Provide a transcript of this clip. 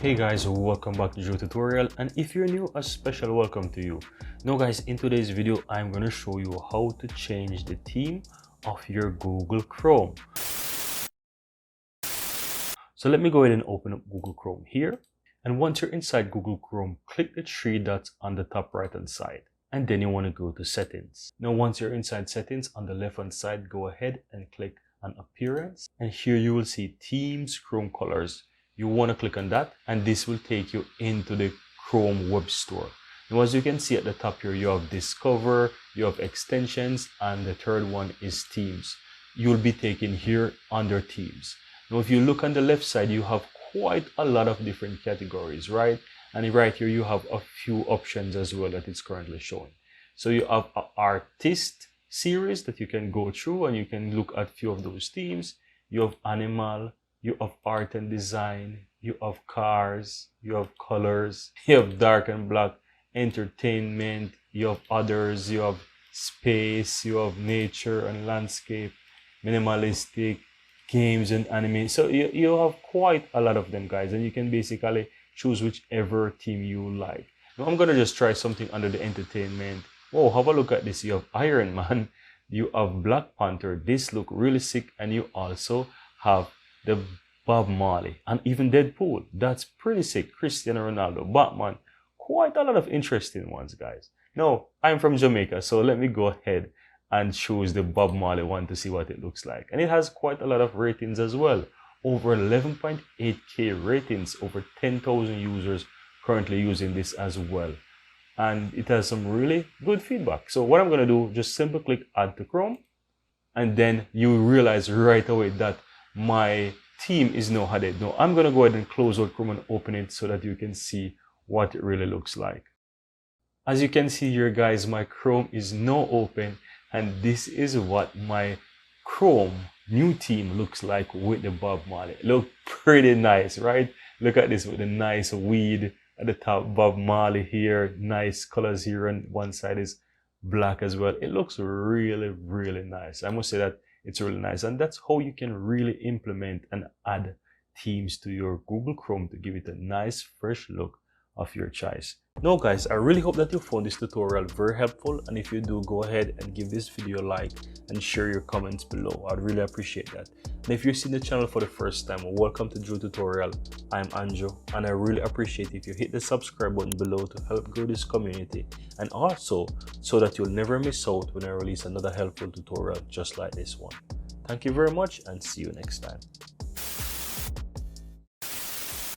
Hey guys, welcome back to Joe Tutorial, and if you're new, a special welcome to you. Now guys, in today's video I'm going to show you how to change the theme of your Google Chrome. So let me go ahead and open up Google Chrome here, and once you're inside Google Chrome, click the three dots on the top right hand side, and then you want to go to settings. Now once you're inside settings, on the left hand side, go ahead and click on appearance, and here you will see themes, Chrome colors. You want to click on that, and this will take you into the Chrome web store. Now as you can see at the top here, you have discover, you have extensions, and the third one is themes. You'll be taken here under themes. Now if you look on the left side, you have quite a lot of different categories, right? And right here you have a few options as well that it's currently showing. So you have an artist series that you can go through, and you can look at a few of those themes. You have animal, you have art and design, you have cars, you have colors, you have dark and black, entertainment, you have others, you have space, you have nature and landscape, minimalistic, games and anime. So you have quite a lot of them, guys, and you can basically choose whichever theme you like. Now I'm gonna just try something under the entertainment. Oh, have a look at this. You have Iron Man, you have Black Panther. This look really sick, and you also have the Bob Marley and even Deadpool. That's pretty sick. Cristiano Ronaldo, Batman, quite a lot of interesting ones, guys. Now I'm from Jamaica, so let me go ahead and choose the Bob Marley one to see what it looks like. And it has quite a lot of ratings as well. Over 11.8k ratings, over 10,000 users currently using this as well. And it has some really good feedback. So what I'm going to do, just simply click add to Chrome, and then you realize right away that my theme is now added. Now I'm going to go ahead and close out Chrome and open it so that you can see what it really looks like. As you can see here, guys, my Chrome is now open, and this is what my Chrome new theme looks like with the Bob Marley. Look pretty nice, right? Look at this with the nice weed at the top, Bob Marley here, nice colors here, and one side is black as well. It looks really nice. I must say that it's really nice, and that's how you can really implement and add themes to your Google Chrome to give it a nice fresh look of your choice. Now guys, I really hope that you found this tutorial very helpful, and if you do, go ahead and give this video a like and share your comments below. I'd really appreciate that. And if you're seeing the channel for the first time, welcome to Joe Tutorial. I'm Anjo, and I really appreciate if you hit the subscribe button below to help grow this community, and also so that you'll never miss out when I release another helpful tutorial just like this one. Thank you very much, and see you next time.